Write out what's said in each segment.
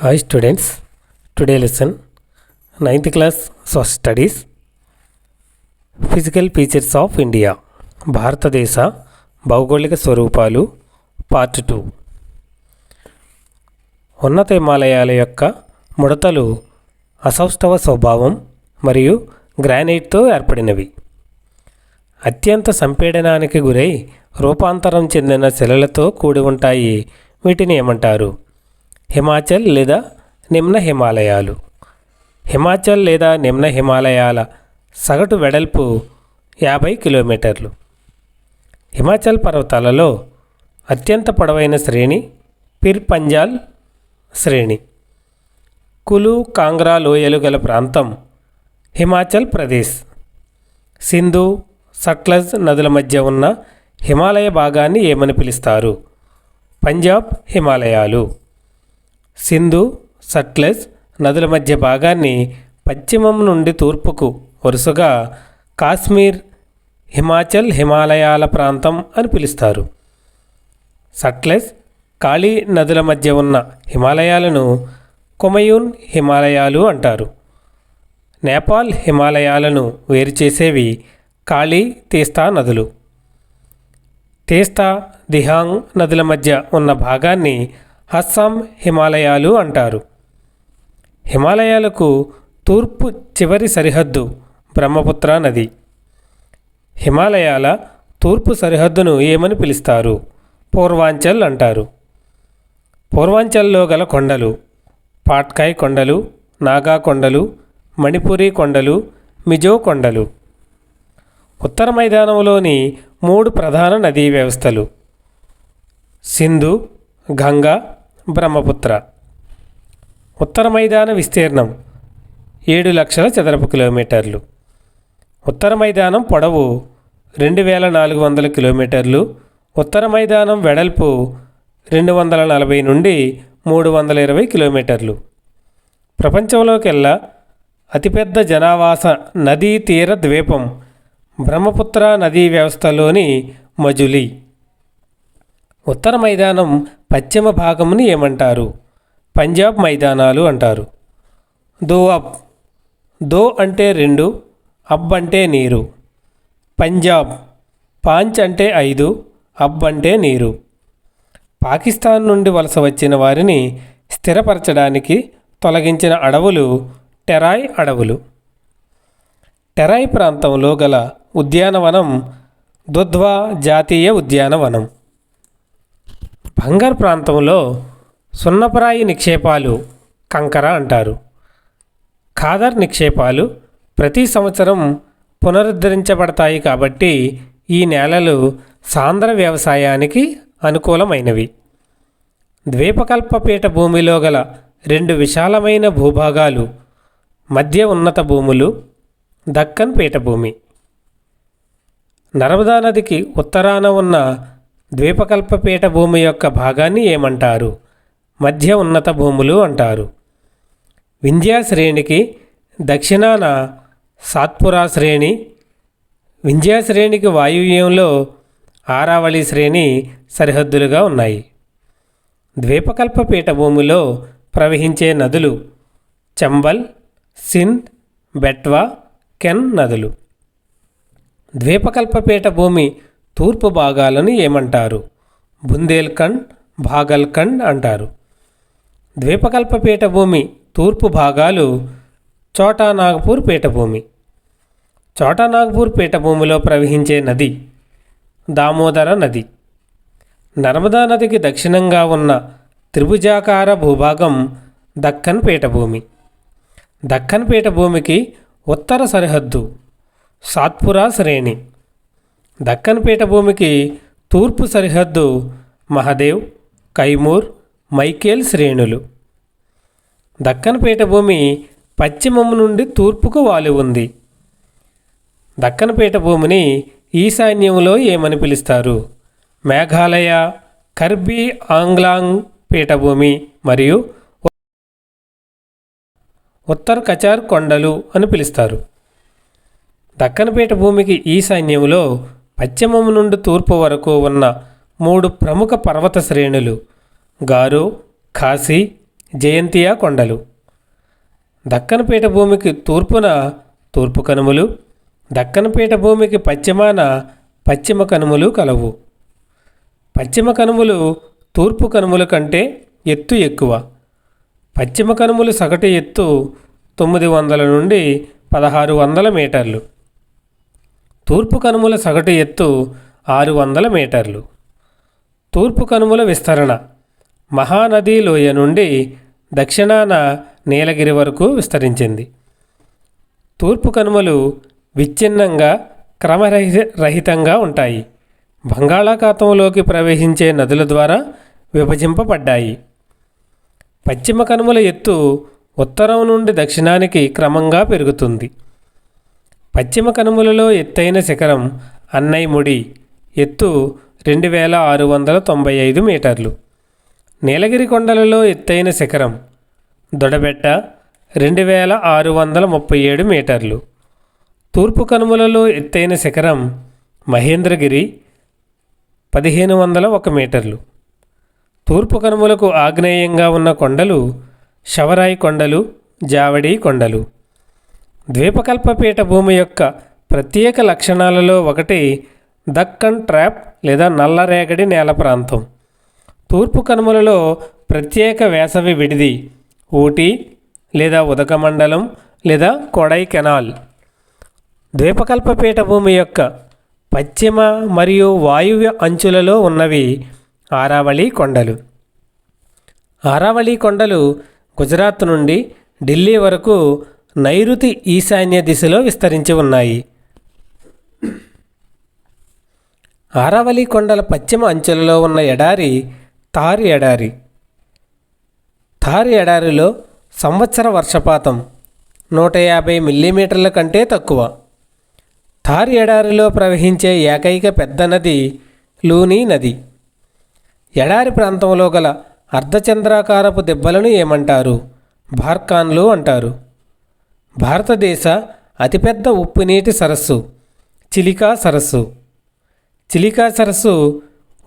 Hi students, today lesson 9th class social studies Physical features of India భారతదేశ భౌగోళిక స్వరూపాలు part 2 ఉన్నత హిమాలయాల యొక్క ముడతలు అసౌష్ఠవ స్వభావం మరియు గ్రానైట్తో ఏర్పడినవి. అత్యంత సంపీడనానికి గురై రూపాంతరం చెందిన శిలలతో కూడి ఉంటాయి. వీటిని ఏమంటారు? హిమాచల్ లేదా నిమ్న హిమాలయాలు. హిమాచల్ లేదా నిమ్న హిమాలయాల సగటు వెడల్పు 50 కిలోమీటర్లు. హిమాచల్ పర్వతాలలో అత్యంత పొడవైన శ్రేణి పిర్ పంజాల్ శ్రేణి. కులు కాంగ్రా లోయలు గల ప్రాంతం హిమాచల్ ప్రదేశ్. సింధు సట్లజ్ నదుల మధ్య ఉన్న హిమాలయ భాగాన్ని ఏమని పిలుస్తారు? పంజాబ్ హిమాలయాలు. సింధు సట్లెజ్ నదుల మధ్య భాగాన్ని పశ్చిమం నుండి తూర్పుకు వరుసగా కాశ్మీర్ హిమాచల్ హిమాలయాల ప్రాంతం అని పిలుస్తారు. సట్లెజ్ కాళీ నదుల మధ్య ఉన్న హిమాలయాలను కుమయూన్ హిమాలయాలు అంటారు. నేపాల్ హిమాలయాలను వేరు చేసేవి కాళీ తీస్తా నదులు. తీస్తా దిహాంగ్ నదుల మధ్య ఉన్న భాగాన్ని అస్సాం హిమాలయాలు అంటారు. హిమాలయాలకు తూర్పు చివరి సరిహద్దు బ్రహ్మపుత్ర నది. హిమాలయాల తూర్పు సరిహద్దును ఏమని పిలుస్తారు? పూర్వాంచల్ అంటారు. పూర్వాంచల్లో గల కొండలు పాట్కాయ్ కొండలు, నాగా కొండలు, మణిపురి కొండలు, మిజో కొండలు. ఉత్తర మైదానంలోని 3 ప్రధాన నదీ వ్యవస్థలు సింధు, గంగా, బ్రహ్మపుత్ర. ఉత్తర మైదాన విస్తీర్ణం 7 లక్షల చదరపు కిలోమీటర్లు. ఉత్తర మైదానం పొడవు 2400 కిలోమీటర్లు. ఉత్తర మైదానం వెడల్పు 240 నుండి 320 కిలోమీటర్లు. ప్రపంచంలోకెల్లా అతిపెద్ద జనావాస నదీ తీర ద్వీపం బ్రహ్మపుత్ర నదీ వ్యవస్థలోని మజులీ. ఉత్తర మైదానం పశ్చిమ భాగముని ఏమంటారు? పంజాబ్ మైదానాలు అంటారు. దో అబ్. దో అంటే 2, అబ్ అంటే నీరు. పంజాబ్. పాంచ్ అంటే 5, అబ్ అంటే నీరు. పాకిస్తాన్ నుండి వలస వచ్చిన వారిని స్థిరపరచడానికి తొలగించిన అడవులు టెరాయ్ అడవులు. టెరాయ్ ప్రాంతంలో గల ఉద్యానవనం దుధ్వా జాతీయ ఉద్యానవనం. భంగర్ ప్రాంతంలో సున్నపరాయి నిక్షేపాలు కంకర అంటారు. ఖాదర్ నిక్షేపాలు ప్రతి సంవత్సరం పునరుద్ధరించబడతాయి కాబట్టి ఈ నేలలు సాంద్ర వ్యవసాయానికి అనుకూలమైనవి. ద్వీపకల్ప పీఠభూమిలో గల 2 విశాలమైన భూభాగాలు మధ్య ఉన్నత భూములు దక్కన్ పీఠభూమి. నర్మదా నదికి ఉత్తరాన ఉన్న ద్వీపకల్ప పీఠభూమి యొక్క భాగాన్ని ఏమంటారు? మధ్య ఉన్నత భూములు అంటారు. వింధ్యా శ్రేణికి దక్షిణాన సాత్పురా శ్రేణి, వింధ్యా శ్రేణికి వాయువ్యంలో ఆరావళి శ్రేణి సరిహద్దులుగా ఉన్నాయి. ద్వీపకల్ప పీఠభూమిలో ప్రవహించే నదులు చంబల్, సింధ్, బెట్వా, కెన్ నదులు. ద్వీపకల్ప పీఠభూమి తూర్పు భాగాలను ఏమంటారు? బుందేల్ఖండ్, భాగల్ఖండ్ అంటారు. ద్వీపకల్ప పీఠభూమి తూర్పు భాగాలు చోటా నాగపూర్ పీఠభూమి. చోటా నాగపూర్ పీఠభూమిలో ప్రవహించే నది దామోదర నది. నర్మదా నదికి దక్షిణంగా ఉన్న త్రిభుజాకార భూభాగం దక్కన్ పీఠభూమి. దక్కన్ పీఠభూమికి ఉత్తర సరిహద్దు సాత్పురా శ్రేణి. దక్కన్ పీఠభూమికి తూర్పు సరిహద్దు మహదేవ్, కైమూర్, మైకేల్ శ్రేణులు. దక్కన్ పీఠభూమి పశ్చిమం నుండి తూర్పుకు వాలి ఉంది. దక్కన్ పీఠభూమిని ఈశాన్యంలో ఏమని పిలుస్తారు? మేఘాలయ, కర్బీ ఆంగ్లాంగ్ పీఠభూమి మరియు ఉత్తర్ కచార్ కొండలు అని పిలుస్తారు. దక్కన్ పీఠభూమికి ఈశాన్యంలో పశ్చిమం నుండి తూర్పు వరకు ఉన్న 3 ప్రముఖ పర్వత శ్రేణులు గారో, ఖాసీ, జయంతియా కొండలు. దక్కన్ పీఠభూమికి తూర్పున తూర్పు కనుమలు, దక్కన్ పీఠభూమికి పశ్చిమాన పశ్చిమ కనుమలు కలవు. పశ్చిమ కనుమలు తూర్పు కనుమల కంటే ఎత్తు ఎక్కువ. పశ్చిమ కనుమలు సగటు ఎత్తు 900 నుండి 1600 మీటర్లు. తూర్పు కనుమల సగటు ఎత్తు 600 మీటర్లు. తూర్పు కనుమల విస్తరణ మహానదీ లోయ నుండి దక్షిణాన నీలగిరి వరకు విస్తరించింది. తూర్పు కనుమలు విచ్ఛిన్నంగా క్రమరహితంగా ఉంటాయి. బంగాళాఖాతంలోకి ప్రవేశించే నదుల ద్వారా విభజింపబడ్డాయి. పశ్చిమ కనుమల ఎత్తు ఉత్తరం నుండి దక్షిణానికి క్రమంగా పెరుగుతుంది. పశ్చిమ కనుమలలో ఎత్తైన శిఖరం అన్నైముడి, ఎత్తు 2695 మీటర్లు. నీలగిరి కొండలలో ఎత్తైన శిఖరం దొడబెట్ట 2637 మీటర్లు. తూర్పు కనుమలలో ఎత్తైన శిఖరం మహేంద్రగిరి 1501 మీటర్లు. తూర్పు కనుమలకు ఆగ్నేయంగా ఉన్న కొండలు శవరాయి కొండలు, జావడి కొండలు. ద్వీపకల్ప పీఠభూమి యొక్క ప్రత్యేక లక్షణాలలో ఒకటి దక్కన్ ట్రాప్ లేదా నల్లరేగడి నేల ప్రాంతం. తూర్పు కనుమలలో ప్రత్యేక వేసవి విడిది ఊటీ లేదా ఉదకమండలం లేదా కొడైకెనాల్. ద్వీపకల్ప పీఠభూమి యొక్క పశ్చిమ మరియు వాయువ్య అంచులలో ఉన్నవి ఆరావళి కొండలు. ఆరావళి కొండలు గుజరాత్ నుండి ఢిల్లీ వరకు నైరుతి ఈశాన్య దిశలో విస్తరించి ఉన్నాయి. ఆరావళి కొండల పశ్చిమ అంచులలో ఉన్న ఎడారి థార్ ఎడారి. థార్ ఎడారిలో సంవత్సర వర్షపాతం 150 మిల్లీమీటర్ల కంటే తక్కువ. థార్ ఎడారిలో ప్రవహించే ఏకైక పెద్ద నది లూనీ నది. ఎడారి ప్రాంతంలో గల అర్ధచంద్రాకారపు దిబ్బలను ఏమంటారు? బార్కాన్లు అంటారు. భారతదేశ అతిపెద్ద ఉప్పునీటి సరస్సు చిలికా సరస్సు. చిలికా సరస్సు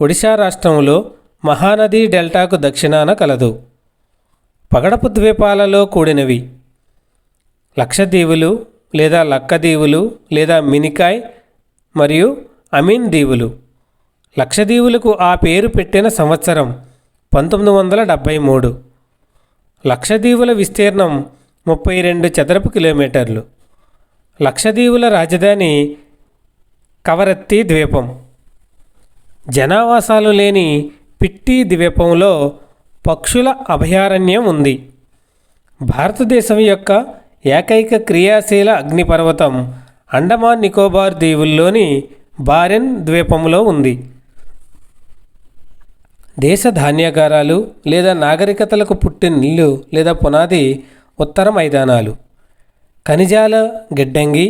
ఒడిశా రాష్ట్రంలో మహానదీ డెల్టాకు దక్షిణాన కలదు. పగడపు ద్వీపాలలో కూడినవి లక్షద్వీపులు లేదా లక్కదీవులు లేదా మినికాయ్ మరియు అమీన్ దీవులు. లక్షద్వీపులకు ఆ పేరు పెట్టిన సంవత్సరం 1973. లక్షద్వీపుల విస్తీర్ణం 32 చదరపు కిలోమీటర్లు. లక్షద్వీపుల రాజధాని కవరత్తి ద్వీపం. జనావాసాలు లేని పిట్టి ద్వీపంలో పక్షుల అభయారణ్యం ఉంది. భారతదేశం యొక్క ఏకైక క్రియాశీల అగ్నిపర్వతం అండమాన్ నికోబార్ దీవుల్లోని బారెన్ ద్వీపంలో ఉంది. దేశ ధాన్యాగారాలు లేదా నాగరికతలకు పుట్టినిల్లు లేదా పునాది ఉత్తర మైదానాలు. ఖనిజాల గిడ్డంగి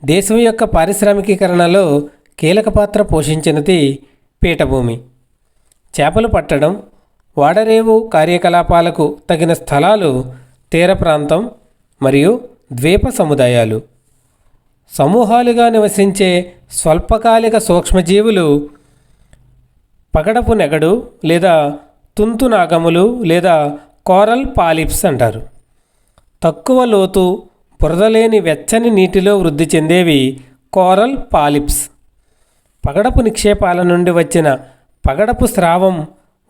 దేశం యొక్క పారిశ్రామికీకరణలో కీలక పాత్ర పోషించినది పీఠభూమి. చేపలు పట్టడం, వాడరేవు కార్యకలాపాలకు తగిన స్థలాలు తీర ప్రాంతం మరియు ద్వీప సముదాయాలు. సమూహాలుగా నివసించే స్వల్పకాలిక సూక్ష్మజీవులు పగడపు నెగడు లేదా తుంతునాగములు లేదా కోరల్ పాలిప్స్ అంటారు. తక్కువ లోతు బురదలేని వెచ్చని నీటిలో వృద్ధి చెందేవి కోరల్ పాలిప్స్. పగడపు నిక్షేపాల నుండి వచ్చిన పగడపు స్రావం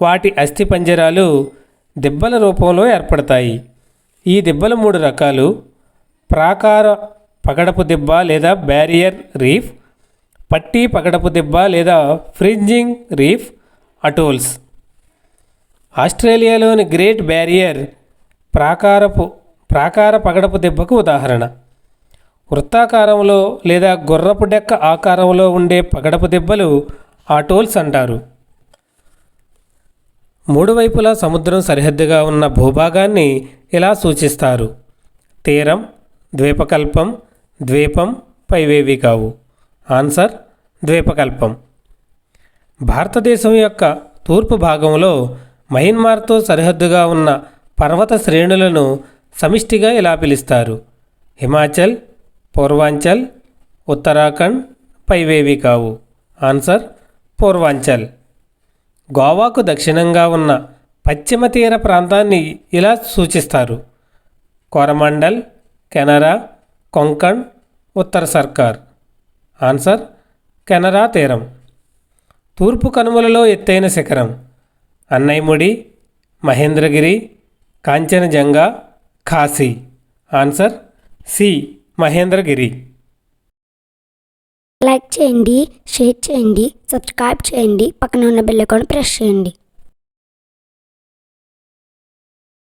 వాటి అస్థిపంజరాలు దిబ్బల రూపంలో ఏర్పడతాయి. ఈ దిబ్బలు 3 రకాలు: ప్రాకార పగడపు దిబ్బ లేదా బ్యారియర్ రీఫ్, పట్టీ పగడపు దిబ్బ లేదా ఫ్రింజింగ్ రీఫ్, అటోల్స్. ఆస్ట్రేలియాలోని గ్రేట్ బ్యారియర్ ప్రాకార పగడపు దిబ్బకు ఉదాహరణ. వృత్తాకారంలో లేదా గుర్రపు డెక్క ఆకారంలో ఉండే పగడపు దిబ్బలు అటోల్స్ అంటారు. 3 వైపులా సముద్రం సరిహద్దుగా ఉన్న భూభాగాన్ని ఇలా సూచిస్తారు: తీరం, ద్వీపకల్పం, ద్వీపం, పైవేవి కావు. ఆన్సర్ ద్వీపకల్పం. భారతదేశం యొక్క తూర్పు భాగంలో మయన్మార్తో సరిహద్దుగా ఉన్న పర్వత శ్రేణులను సమిష్టిగా ఇలా పిలుస్తారు: హిమాచల్, పూర్వాంచల్, ఉత్తరాఖండ్, పైవేవి కావు. ఆన్సర్ పూర్వాంచల్. గోవాకు దక్షిణంగా ఉన్న పశ్చిమ తీర ప్రాంతాన్ని ఇలా సూచిస్తారు: కోరమండల్, కెనరా, కొంకణ్, ఉత్తర సర్కార్. ఆన్సర్ కెనరా తీరం. తూర్పు కనుమలలో ఎత్తైన శిఖరం: Anamudi, Mahendragiri, Kanchenjunga, Khasi. Answer C Mahendragiri. Like చేయండి, షేర్ చేయండి, సబ్స్క్రైబ్ చేయండి, పక్కన ఉన్న బెల్ ఐకాన్ ప్రెస్ చేయండి.